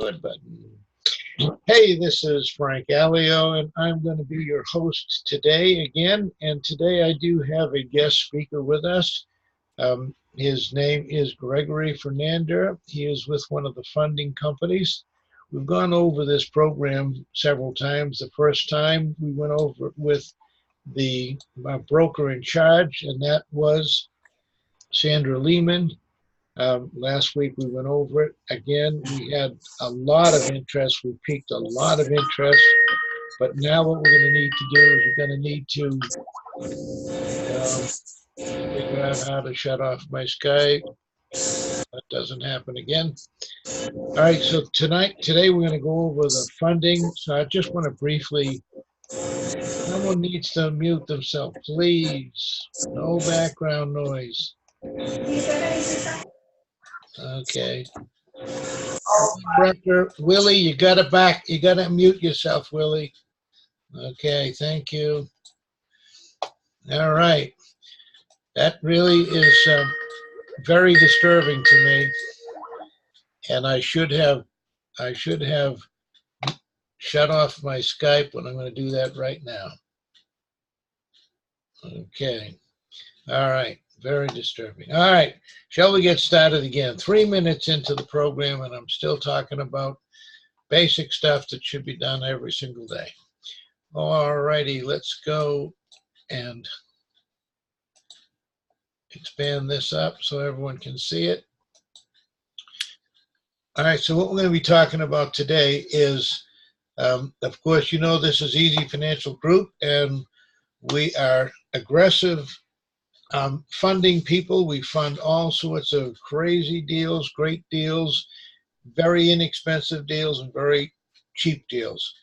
Good button. Hey, this is Frank Alio, and I'm going to be your host today again. And today I do have a guest speaker with us. His name is Gregory Fernandez. He is with one of the funding companies. We've gone over this program several times. The first time we went over it with the broker in charge, and that was Sandra Lehman. Last week we went over it again. We had a lot of interest. We piqued a lot of interest. But now what we're going to need to do is we're going to need to figure out how to shut off my Skype. That doesn't happen again. All right, so today we're going to go over the funding. So I just want to briefly, someone needs to mute themselves, please. No background noise. Okay. Director Willie, you got to mute yourself, Willie. Okay, thank you. All right. That really is very disturbing to me, and I should have shut off my Skype, but I'm going to do that right now. Okay. All right. Very disturbing. All right. Shall we get started again? 3 minutes into the program, and I'm still talking about basic stuff that should be done every single day. All righty. Let's go and expand this up so everyone can see it. All right. So what we're going to be talking about today is, of course, you know, this is Easy Financial Group, and we are aggressive funding people. We fund all sorts of crazy deals, great deals, very inexpensive deals, and very cheap deals,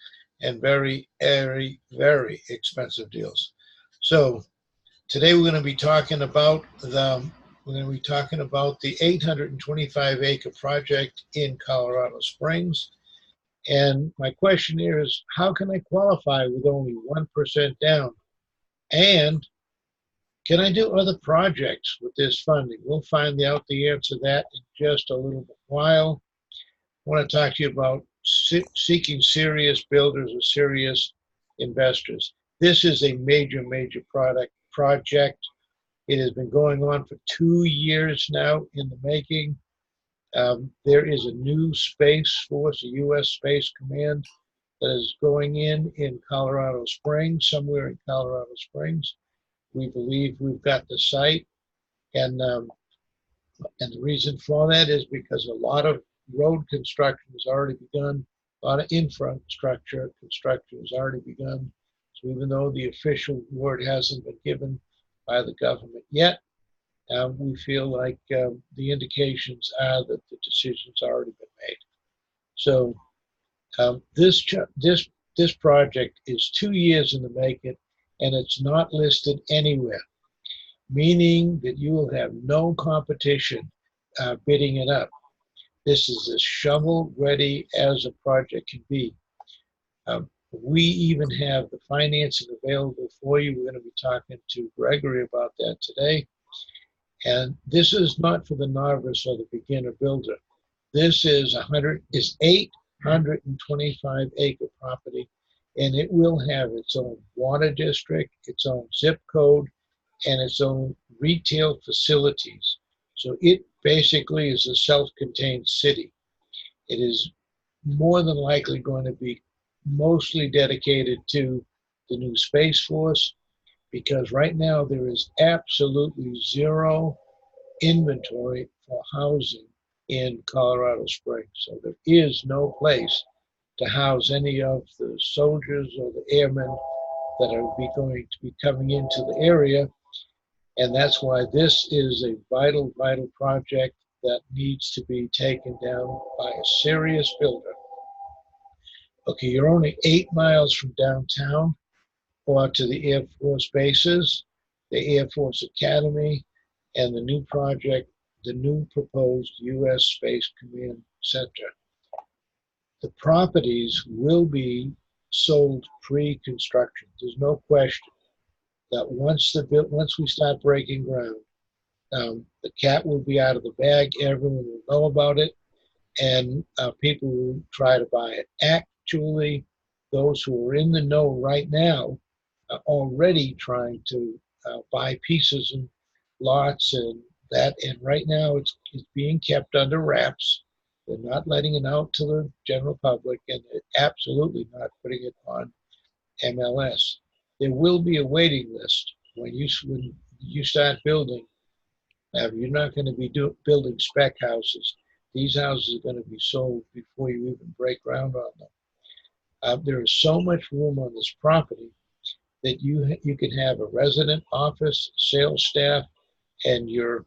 and very, very, very expensive deals. So today we're going to be talking about the 825-acre project in Colorado Springs. And my question here is, how can I qualify with only 1% down? And can I do other projects with this funding? We'll find out the answer to that in just a little while. I want to talk to you about seeking serious builders or serious investors. This is a major, major project. It has been going on for 2 years now in the making. There is a new Space Force, a U.S. Space Command, that is going in Colorado Springs, somewhere in Colorado Springs. We believe we've got the site, and the reason for that is because a lot of road construction has already begun, a lot of infrastructure construction has already begun. So even though the official word hasn't been given by the government yet, we feel like the indications are that the decision's already been made. So this project is 2 years in the making, and it's not listed anywhere, meaning that you will have no competition bidding it up. This is as shovel ready as a project can be. We even have the financing available for you. We're going to be talking to Gregory about that today. And this is not for the novice or the beginner builder. This is 825-acre property, and it will have its own water district, its own zip code, and its own retail facilities. So it basically is a self-contained city. It is more than likely going to be mostly dedicated to the new Space Force, because right now there is absolutely zero inventory for housing in Colorado Springs. So there is no place to house any of the soldiers or the airmen that are going to be coming into the area. And that's why this is a vital, vital project that needs to be taken down by a serious builder. Okay, you're only 8 miles from downtown or to the Air Force bases, the Air Force Academy, and the new project, the new proposed U.S. Space Command Center. The properties will be sold pre-construction. There's no question that once we start breaking ground, the cat will be out of the bag. Everyone will know about it. and people who try to buy it. Actually, those who are in the know right now are already trying to buy pieces and lots and that. And right now, it's being kept under wraps. They're not letting it out to the general public, and they're absolutely not putting it on MLS. There will be a waiting list when you start building. You're not going to be building spec houses. These houses are going to be sold before you even break ground on them. There is so much room on this property that you can have a resident office, sales staff, and your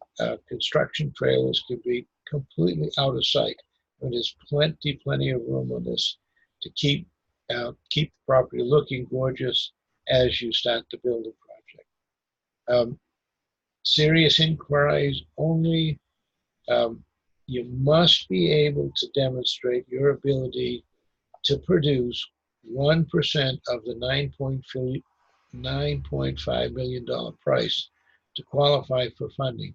construction trailers could be completely out of sight. And there's plenty of room on this to keep the property looking gorgeous as you start the building project. Serious inquiries only. You must be able to demonstrate your ability to produce 1% of the $9.5 million price to qualify for funding.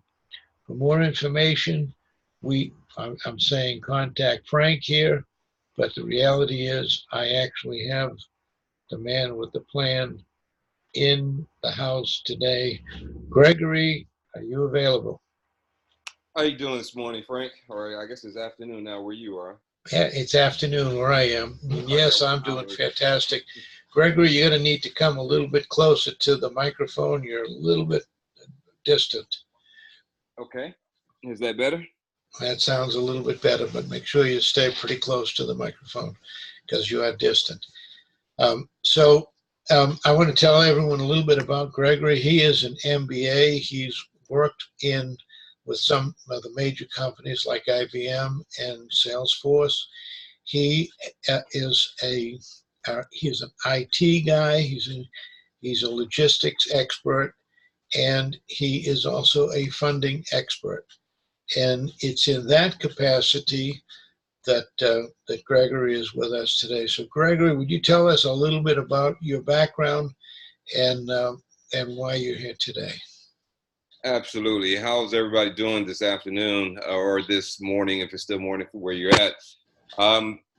For more information, I'm saying contact Frank here, but the reality is I actually have the man with the plan in the house today. Gregory, are you available? How you doing this morning, Frank? Or I guess it's afternoon now where you are. Yeah, it's afternoon where I am. Yes, I'm doing fantastic. Gregory, you're going to need to come a little bit closer to the microphone. You're a little bit distant. Okay. Is that better? That sounds a little bit better, but make sure you stay pretty close to the microphone because you are distant. I want to tell everyone a little bit about Gregory. He is an MBA. He's worked with some of the major companies like IBM and Salesforce. He is he's an IT guy. He's a logistics expert, and he is also a funding expert. And it's in that capacity that Gregory is with us today. So, Gregory, would you tell us a little bit about your background and why you're here today? Absolutely. How's everybody doing this afternoon or this morning, if it's still morning for where you're at?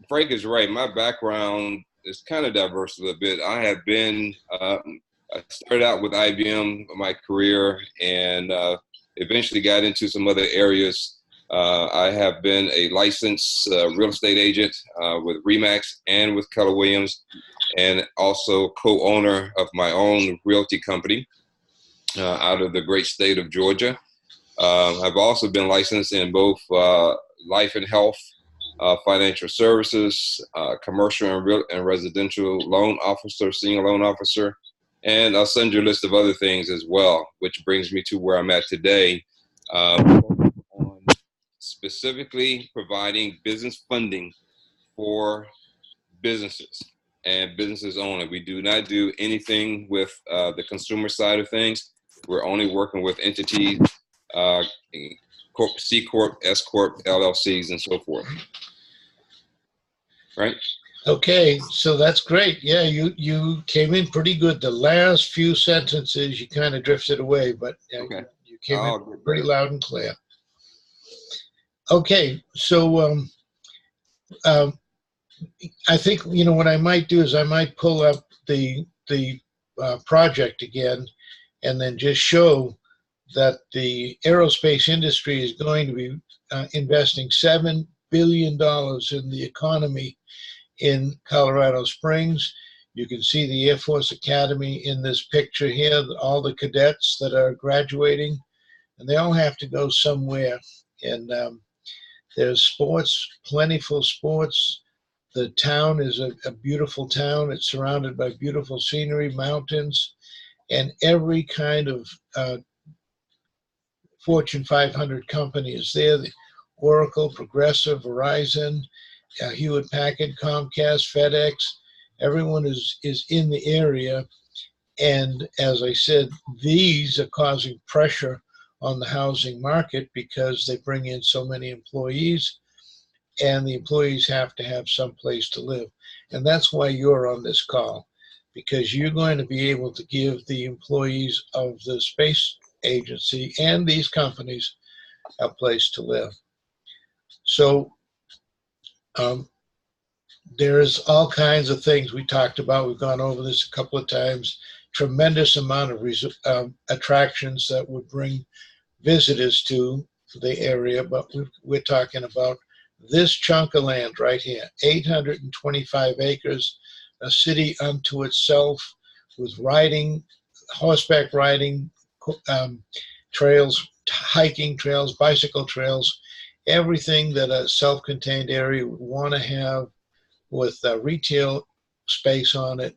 Frank is right. My background is kind of diverse a little bit. I have been, I started out with IBM, my career, and eventually got into some other areas. I have been a licensed real estate agent with REMAX and with Keller Williams, and also co-owner of my own realty company out of the great state of Georgia. I've also been licensed in both life and health, financial services, commercial and residential loan officer, senior loan officer, and I'll send you a list of other things as well, which brings me to where I'm at today, on specifically providing business funding for businesses and businesses only. We do not do anything with the consumer side of things. We're only working with entities, C Corp, S Corp, LLCs, and so forth. Right? Okay, so that's great. Yeah, you came in pretty good. The last few sentences you kind of drifted away, but okay. You came in pretty loud and clear. Okay, so I think what I might do is I might pull up the project again, and then just show that the aerospace industry is going to be investing $7 billion in the economy in Colorado Springs. You can see the Air Force Academy in this picture here, all the cadets that are graduating, and they all have to go somewhere. And there's sports, plentiful sports. The town is a beautiful town. It's surrounded by beautiful scenery, mountains, and every kind of Fortune 500 company is there. The Oracle, Progressive, Verizon, Hewlett Packard, Comcast, FedEx, everyone is in the area. And as I said, these are causing pressure on the housing market because they bring in so many employees, and the employees have to have some place to live. And that's why you're on this call, because you're going to be able to give the employees of the space agency and these companies a place to live. So Um, there's all kinds of things we talked about. We've gone over this a couple of times. Tremendous amount of attractions that would bring visitors to the area, but we're talking about this chunk of land right here, 825 acres, a city unto itself with riding, horseback riding, um, trails, hiking trails, bicycle trails, everything that a self-contained area would want to have with retail space on it,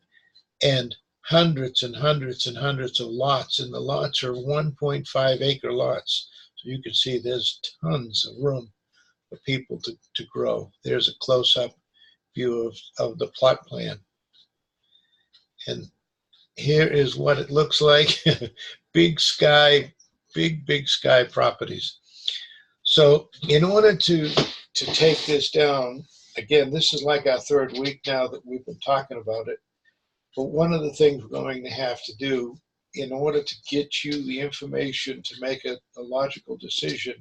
and hundreds and hundreds and hundreds of lots, and the lots are 1.5 acre lots. So you can see there's tons of room for people to grow. There's a close-up view of the plot plan. And here is what it looks like. Big sky, big sky properties. So in order to take this down, again, this is like our third week now that we've been talking about it. But one of the things we're going to have to do in order to get you the information to make a logical decision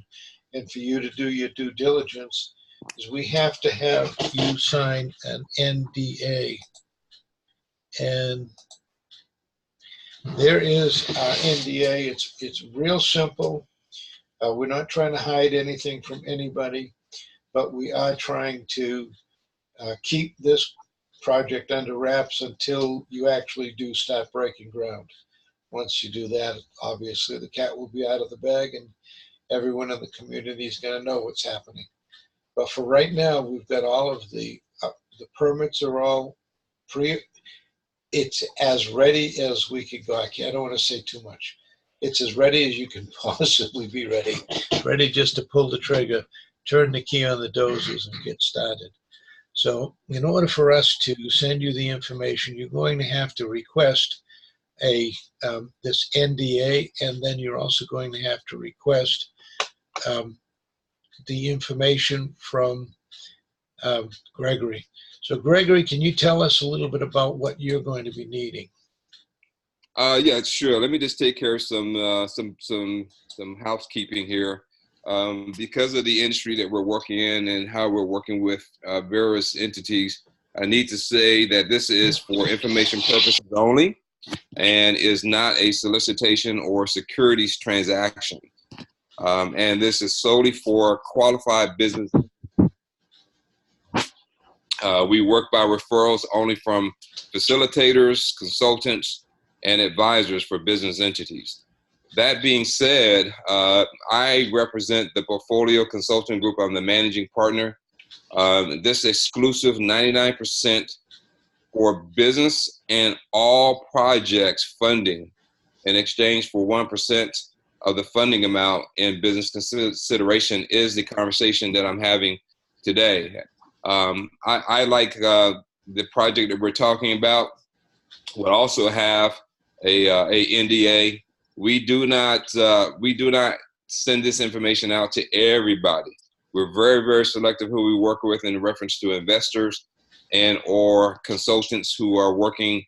and for you to do your due diligence is we have to have you sign an NDA. And there is our NDA. It's real simple. We're not trying to hide anything from anybody, but we are trying to keep this project under wraps until you actually do start breaking ground. Once you do that, obviously the cat will be out of the bag and everyone in the community is going to know what's happening. But for right now, we've got all of the permits are all it's as ready as we could go. I don't want to say too much. It's as ready as you can possibly be ready. Ready just to pull the trigger, turn the key on the dozers and get started. So in order for us to send you the information, you're going to have to request this NDA, and then you're also going to have to request the information from Gregory. So Gregory, can you tell us a little bit about what you're going to be needing? Yeah, sure. Let me just take care of some housekeeping here. Because of the industry that we're working in and how we're working with various entities, I need to say that this is for information purposes only and is not a solicitation or securities transaction. And this is solely for qualified business. We work by referrals only from facilitators, consultants, and advisors for business entities. That being said, I represent the Portfolio Consulting Group. I'm the managing partner. This exclusive 99% for business and all projects funding in exchange for 1% of the funding amount in business consideration is the conversation that I'm having today. I like the project that we're talking about will also have a NDA. We do not send this information out to everybody. We're very selective who we work with in reference to investors and or consultants who are working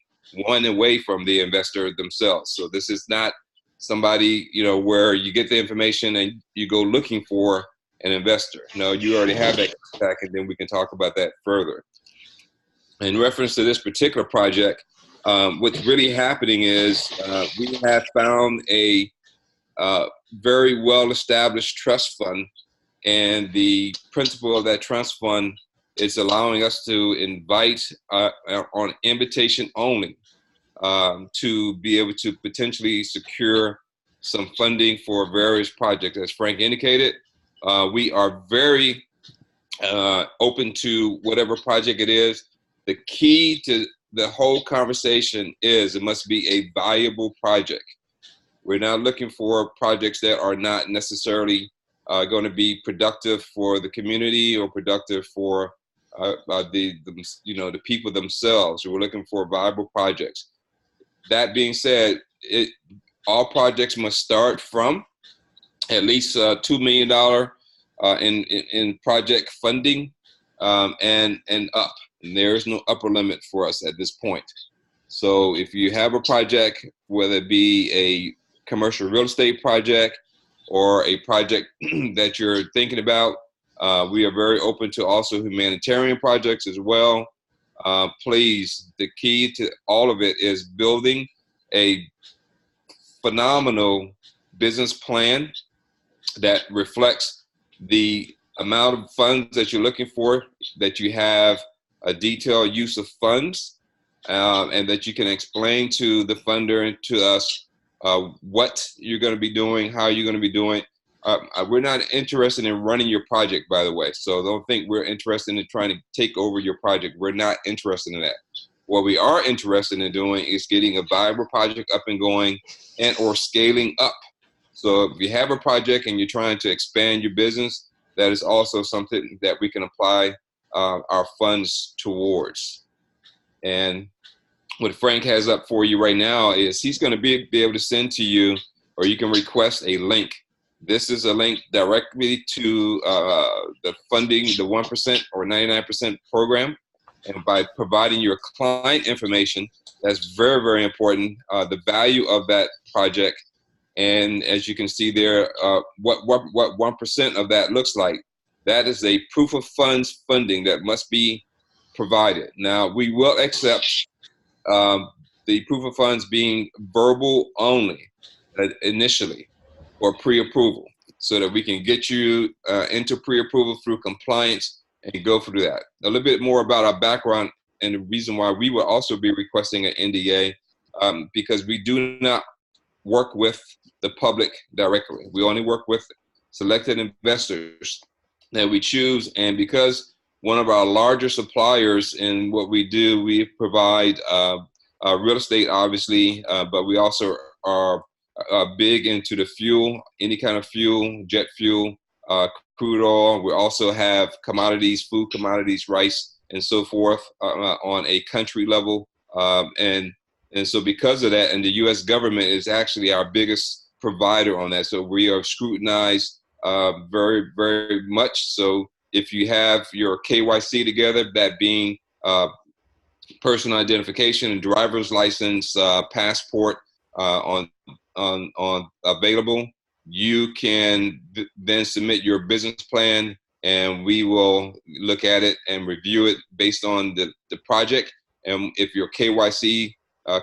one away from the investor themselves. So this is not somebody, where you get the information and you go looking for an investor. No, you already have that back, and then we can talk about that further. In reference to this particular project, what's really happening is we have found a very well-established trust fund, and the principle of that trust fund is allowing us to invite on invitation only to be able to potentially secure some funding for various projects. As Frank indicated, we are very open to whatever project it is. The key to the whole conversation is it must be a valuable project. We're not looking for projects that are not necessarily going to be productive for the community or productive for the people themselves. We're looking for viable projects. That being said, all projects must start from at least $2 million in project funding and up. And there is no upper limit for us at this point. So if you have a project, whether it be a commercial real estate project or a project that you're thinking about We are very open to also humanitarian projects as well. Please, the key to all of it is building a phenomenal business plan that reflects the amount of funds that you're looking for, that you have a detailed use of funds, and that you can explain to the funder and to us what you're going to be doing, how you're going to be doing. We're not interested in running your project, by the way, so don't think we're interested in trying to take over your project. We're not interested in that. What we are interested in doing is getting a viable project up and going and or scaling up. So if you have a project and you're trying to expand your business, that is also something that we can apply our funds towards. And what Frank has up for you right now is he's going to be able to send to you, or you can request a link. This is a link directly to the funding, the 1% or 99% program. And by providing your client information, that's very, very important, the value of that project. And as you can see there, what 1% of that looks like, that is a proof of funds funding that must be provided. Now, we will accept the proof of funds being verbal only initially, or pre-approval, so that we can get you into pre-approval through compliance and go through that. A little bit more about our background and the reason why we will also be requesting an NDA, because we do not work with the public directly. We only work with selected investors that we choose. And because one of our larger suppliers in what we do, we provide real estate, obviously, but we also are big into the fuel, any kind of fuel, jet fuel, crude oil. We also have commodities, food commodities, rice, and so forth on a country level. And so because of that, and the U.S. government is actually our biggest provider on that. So we are scrutinized very, very much. So if you have your KYC together, that being personal identification and driver's license, passport on available, you can then submit your business plan, and we will look at it and review it based on the project. And if your KYC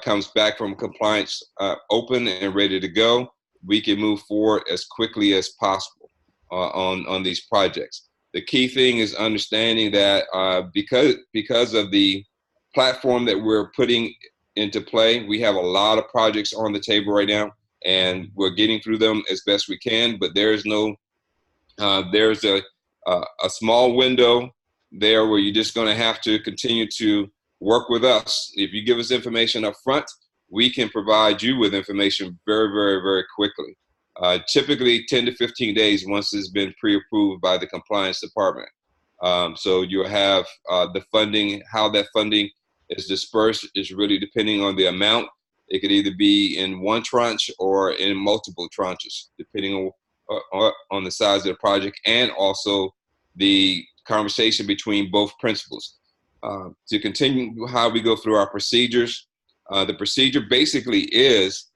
comes back from compliance open and ready to go, we can move forward as quickly as possible on these projects. The key thing is understanding that because of the platform that we're putting into play, we have a lot of projects on the table right now, and we're getting through them as best we can. But there's a small window there where you're just going to have to continue to work with us. If you give us information up front, we can provide you with information very, very, very quickly. Typically 10 to 15 days once it's been pre-approved by the compliance department. So you have the funding, how that funding is dispersed is really depending on the amount. It could either be in one tranche or in multiple tranches, depending on the size of the project and also the conversation between both principals. To continue how we go through our procedures, the procedure basically is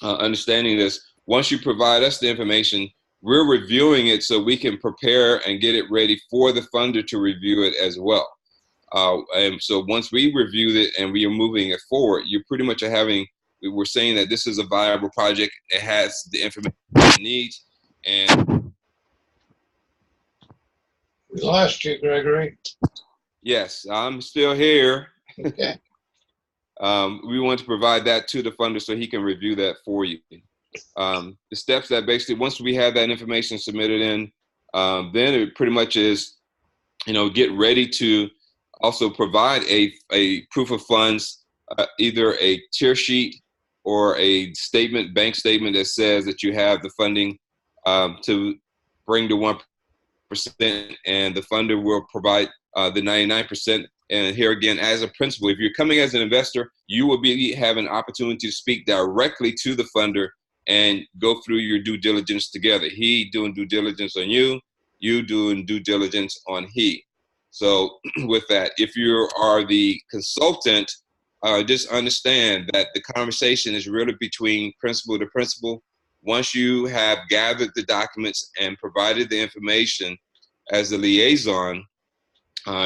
understanding this. Once you provide us the information, we're reviewing it so we can prepare and get it ready for the funder to review it as well. And so once we reviewed it and we are moving it forward, you pretty much are we're saying that this is a viable project. It has the information it needs. And we lost you, Gregory. Yes, I'm still here. Okay. We want to provide that to the funder so he can review that for you. The steps that basically, once we have that information submitted in, then it pretty much is, get ready to also provide a proof of funds, either a tier sheet or a statement, bank statement that says that you have the funding to bring the 1%, and the funder will provide the 99%. And here again, as a principal, if you're coming as an investor, you will be having an opportunity to speak directly to the funder and go through your due diligence together. He doing due diligence on you, you doing due diligence on he. So with that, if you are the consultant, just understand that the conversation is really between principal to principal. Once you have gathered the documents and provided the information, as the liaison,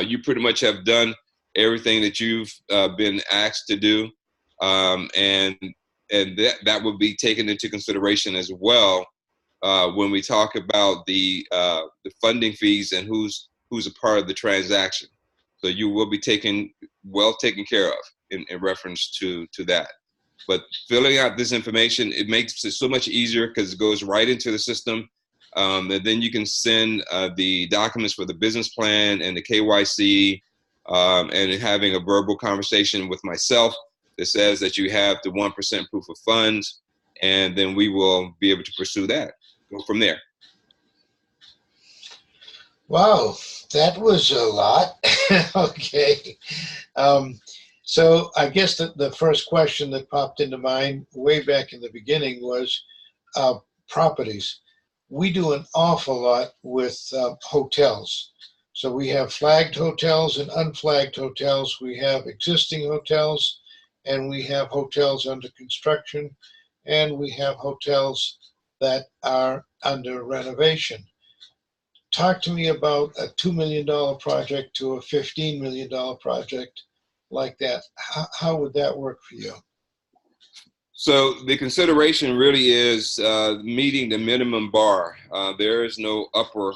you pretty much have done everything that you've been asked to do, and that will be taken into consideration as well when we talk about the funding fees and who's a part of the transaction. So you will be well taken care of in reference to that. But filling out this information, it makes it so much easier because it goes right into the system. And then you can send the documents for the business plan and the KYC, and having a verbal conversation with myself that says that you have the 1% proof of funds, and then we will be able to pursue that. Go from there. Wow, that was a lot. Okay. So I guess the first question that popped into mind way back in the beginning was properties. We do an awful lot with hotels. So we have flagged hotels and unflagged hotels. We have existing hotels, and we have hotels under construction, and we have hotels that are under renovation. Talk to me about a $2 million project to a $15 million project like that. How would that work for you? So the consideration really is meeting the minimum bar. There is no upper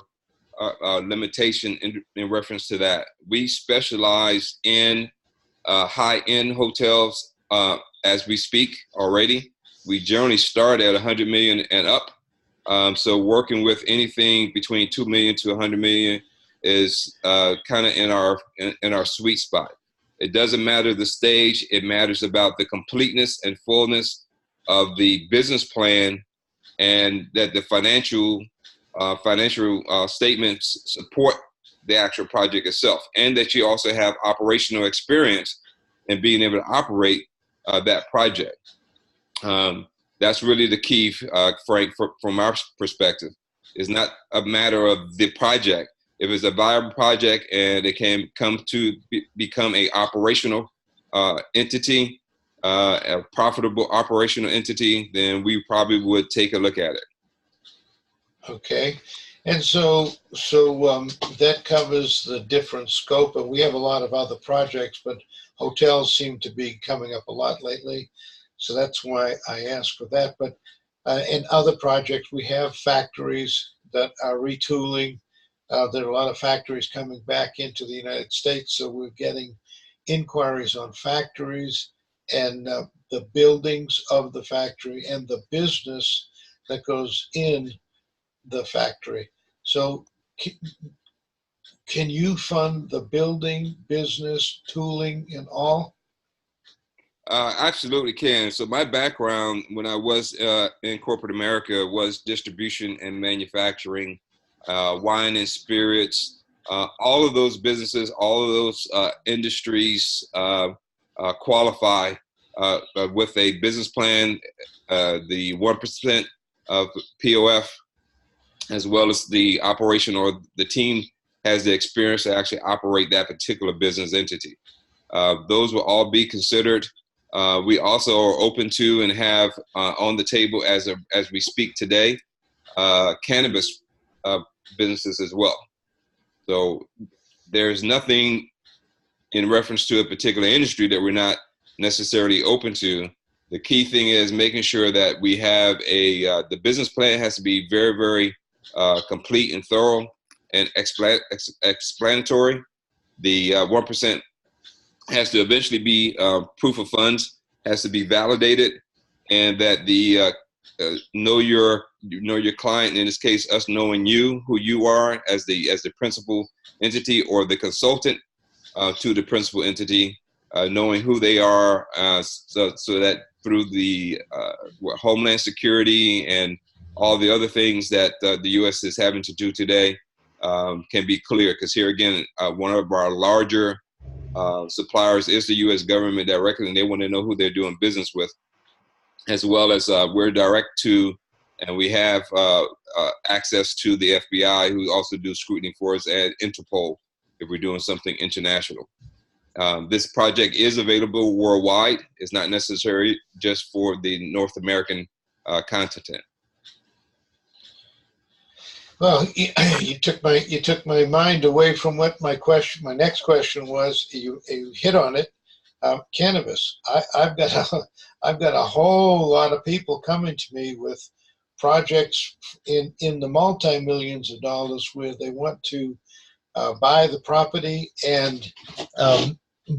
limitation in reference to that. We specialize in high-end hotels as we speak already. We generally start at 100 million and up. So working with anything between 2 million to 100 million is kind of in our sweet spot. It doesn't matter the stage. It matters about the completeness and fullness of the business plan, and that the financial statements support the actual project itself, and that you also have operational experience in being able to operate that project. That's really the key, Frank, from our perspective. It's not a matter of the project. If it's a viable project and it can come to become a operational entity, a profitable operational entity, then we probably would take a look at it. Okay. And so that covers the different scope, and we have a lot of other projects, but hotels seem to be coming up a lot lately. So that's why I asked for that. But in other projects, we have factories that are retooling. There are a lot of factories coming back into the United States, so we're getting inquiries on factories and the buildings of the factory and the business that goes in the factory. So can you fund the building, business, tooling, and all? Absolutely can. So my background when I was in corporate America was distribution and manufacturing, wine and spirits. All of those businesses, all of those industries qualify with a business plan, the 1% of POF, as well as the operation, or the team has the experience to actually operate that particular business entity. Those will all be considered. We also are open to and have on the table as we speak today, cannabis businesses as well. So there's nothing in reference to a particular industry that we're not necessarily open to. The key thing is making sure that we have the business plan has to be very, very complete and thorough and explanatory. The 1% has to eventually be proof of funds, has to be validated, and that the know your client, in this case us knowing you, who you are as the principal entity or the consultant to the principal entity, knowing who they are, so that through the Homeland Security and all the other things that the U.S. is having to do today can be clear. Because here again, one of our larger suppliers is the U.S. government directly, and they want to know who they're doing business with, as well as we're direct to, and we have access to the FBI, who also do scrutiny for us, and Interpol if we're doing something international. This project is available worldwide. It's not necessary just for the North American continent. Well, you took my mind away from what my next question was. You hit on it. Cannabis. I've got I've got a whole lot of people coming to me with projects in the multi-millions of dollars where they want to buy the property and um,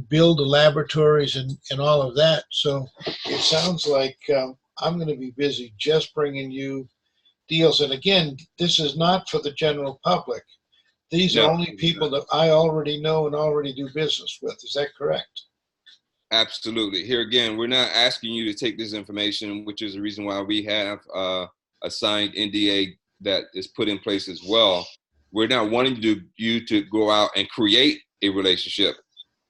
build the laboratories and all of that. So it sounds like I'm going to be busy just bringing you deals. And again, this is not for the general public. These are No, only people that I already know and already do business with. Is that correct? absolutely. Here again, we're not asking you to take this information, which is the reason why we have a signed NDA that is put in place as well. We're not wanting you to go out and create a relationship,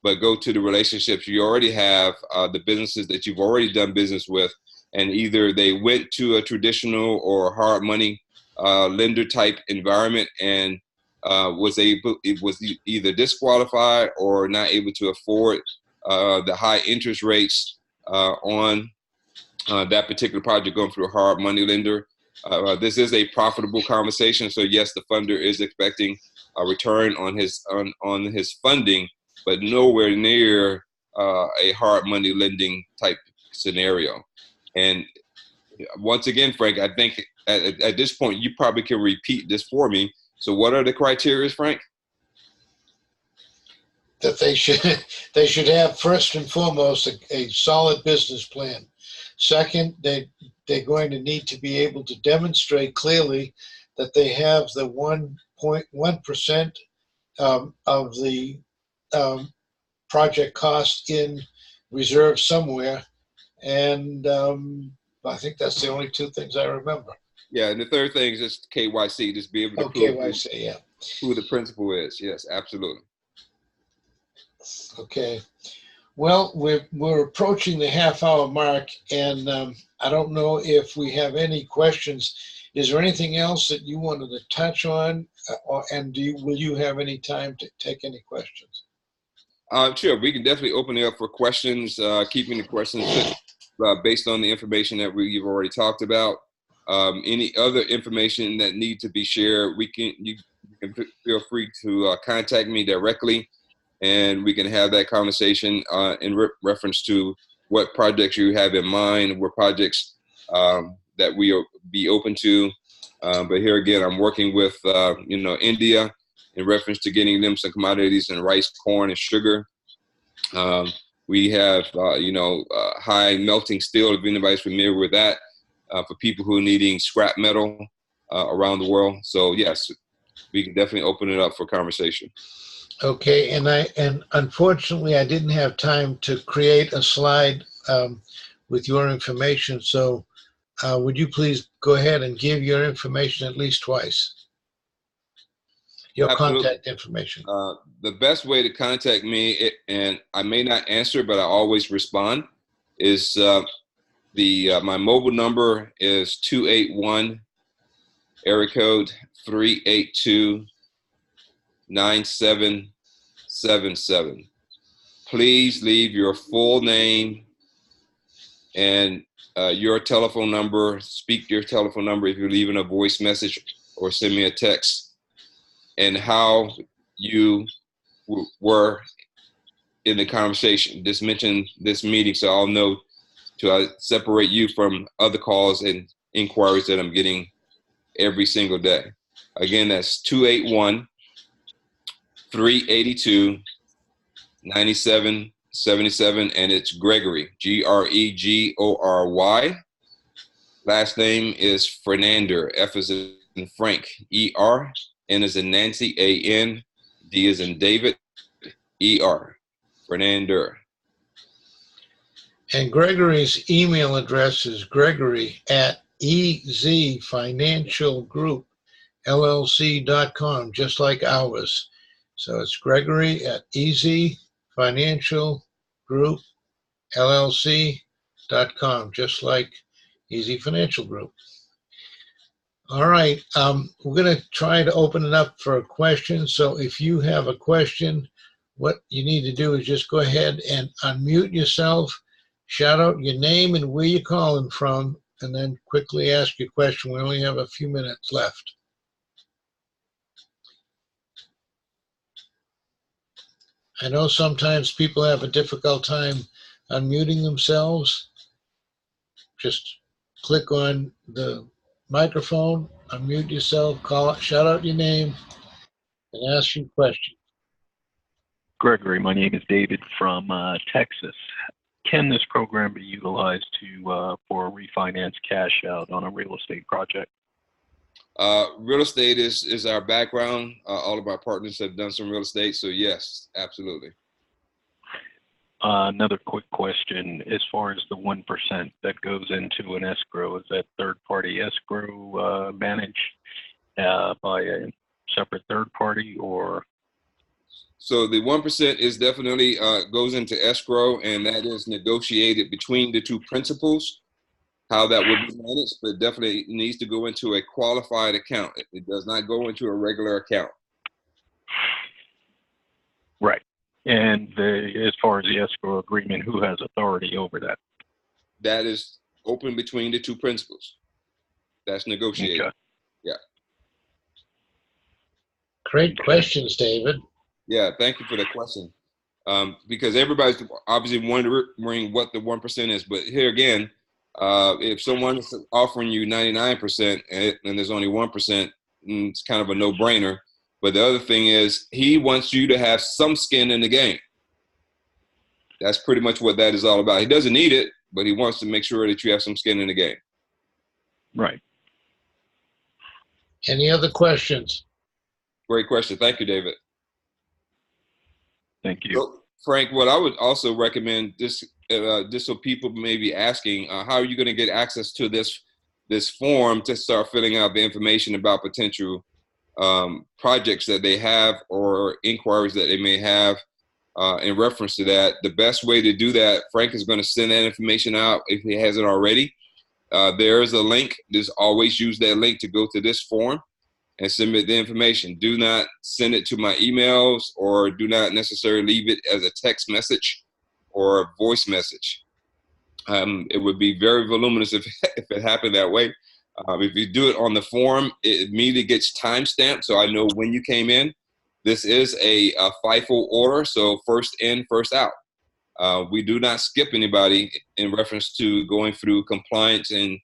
but go to the relationships you already have, the businesses that you've already done business with, and either they went to a traditional or hard money lender type environment and was either disqualified or not able to afford the high interest rates on that particular project going through a hard money lender. This is a profitable conversation, so yes, the funder is expecting a return on his funding, but nowhere near a hard money lending type scenario. And once again, Frank, I think at this point you probably can repeat this for me. So, what are the criteria, Frank? That they should have first and foremost a solid business plan. Second, they're going to need to be able to demonstrate clearly that they have the 1.1% of the project cost in reserve somewhere. And I think that's the only two things I remember. Yeah, and the third thing is just KYC, just be able to prove KYC, yeah. Who the principal is. Yes, absolutely. Okay. Well, we're approaching the half-hour mark, and I don't know if we have any questions. Is there anything else that you wanted to touch on, and will you have any time to take any questions? Sure, we can definitely open it up for questions, keeping the questions based on the information that you've already talked about. Any other information that need to be shared, you can feel free to contact me directly, and we can have that conversation in reference to what projects you have in mind, what projects that we will be open to. But here again, I'm working with India in reference to getting them some commodities in rice, corn, and sugar. We have high melting steel, if anybody's familiar with that, for people who are needing scrap metal around the world. So yes, we can definitely open it up for conversation. Okay, and unfortunately I didn't have time to create a slide with your information. So would you please go ahead and give your information at least twice? Your Absolutely. Contact information. The best way to contact me, and I may not answer, but I always respond, is my mobile number is 281 area code 382-9777. Please leave your full name and your telephone number. Speak your telephone number if you're leaving a voice message, or send me a text, and how you were in the conversation. Just mention this meeting so I'll know to separate you from other calls and inquiries that I'm getting every single day. Again, that's 281-382-9777, and it's Gregory, Gregory. Last name is Fernander, F as in Frank, E-R, N as in Nancy, A-N, D as in David, E-R, Fernander. And Gregory's email address is gregory@ezfinancialgroupllc.com, just like ours. So it's gregory@ezfinancialgroupllc.com, just like Easy Financial Group. All right, we're going to try to open it up for questions. So if you have a question, what you need to do is just go ahead and unmute yourself, shout out your name and where you're calling from, and then quickly ask your question. We only have a few minutes left. I know sometimes people have a difficult time unmuting themselves. Just click on the microphone, unmute yourself, shout out your name, and ask your question. Gregory, my name is David from Texas. Can this program be utilized for a refinance cash out on a real estate project? Real estate is our background. All of our partners have done some real estate, so yes, absolutely. Another quick question. As far as the 1% that goes into an escrow, is that third-party escrow managed by a separate third party, or? So the 1% is definitely goes into escrow, and that is negotiated between the two principals, how that would be managed, but definitely needs to go into a qualified account. It does not go into a regular account. Right. And as far as the escrow agreement, who has authority over that? That is open between the two principals. That's negotiated. Okay. Yeah. Great questions, David. Yeah, thank you for the question. Because everybody's obviously wondering what the 1% is, but here again, if someone is offering you 99% and there's only 1%, it's kind of a no-brainer. But the other thing is, he wants you to have some skin in the game. That's pretty much what that is all about. He doesn't need it, but he wants to make sure that you have some skin in the game. Right. Any other questions? Great question. Thank you, David. Thank you. So, Frank, what I would also recommend, just so people may be asking, how are you going to get access to this form to start filling out the information about potential projects that they have or inquiries that they may have in reference to that? The best way to do that, Frank is going to send that information out if he hasn't already. There is a link. Just always use that link to go to this form and submit the information. Do not send it to my emails, or do not necessarily leave it as a text message or a voice message. It would be very voluminous if it happened that way. If you do it on the form, it immediately gets timestamped, so I know when you came in. This is a FIFO order, so first in, first out. We do not skip anybody in reference to going through compliance and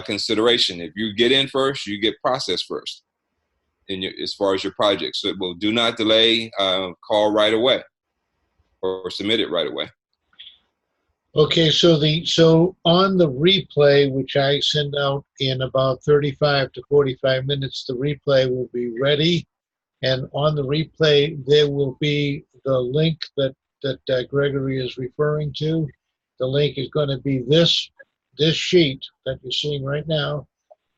consideration. If you get in first, you get processed first as far as your project. So it will do not delay, call right away or submit it right away. Okay, so on the replay, which I send out in about 35 to 45 minutes, the replay will be ready. And on the replay, there will be the link that Gregory is referring to. The link is going to be this sheet that you're seeing right now.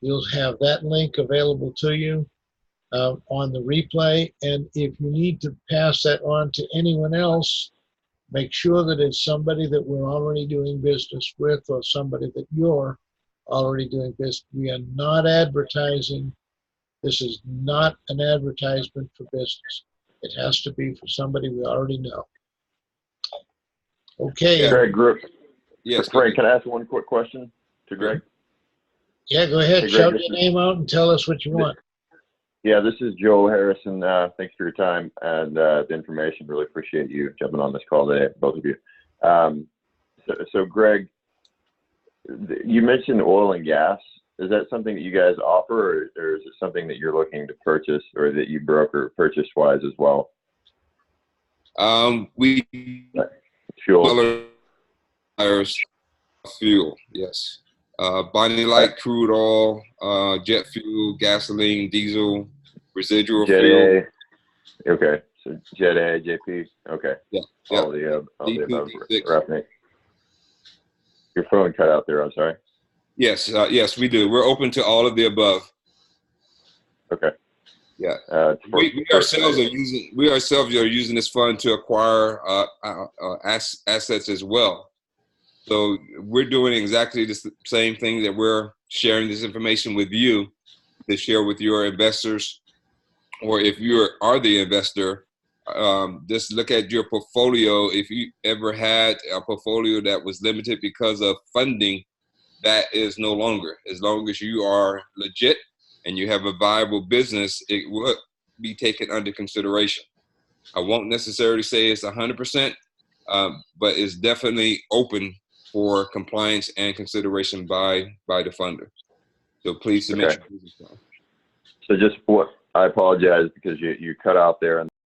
You'll have that link available to you on the replay. And if you need to pass that on to anyone else, make sure that it's somebody that we're already doing business with, or somebody that you're already doing business. We are not advertising. This is not an advertisement for business. It has to be for somebody we already know. Okay. Greg, Yes. Frank, can I ask one quick question to Greg? Yeah, go ahead. Hey, Greg, shout your name out and tell us what you want. Yeah, this is Joe Harrison. Thanks for your time and the information. Really appreciate you jumping on this call today, both of you. So Greg, you mentioned oil and gas. Is that something that you guys offer, or is it something that you're looking to purchase, or that you broker purchase-wise as well? We Fuel. Fuel, yes. Bonnie Light, crude oil, jet fuel, gasoline, diesel, residual Jet fuel. A. Okay, so Jet A, JP. Okay. Yeah. All the above. D6. Roughly. Your phone cut out there. I'm sorry. Yes, yes, we do. We're open to all of the above. Okay. Yeah. We ourselves are using this fund to acquire assets as well. So we're doing exactly the same thing, that we're sharing this information with you to share with your investors. Or if you are the investor, just look at your portfolio. If you ever had a portfolio that was limited because of funding, that is no longer. As long as you are legit and you have a viable business, it will be taken under consideration. I won't necessarily say it's 100%, but it's definitely open for compliance and consideration by the funder. So please submit Okay. your business plan. So just what I apologize because you cut out there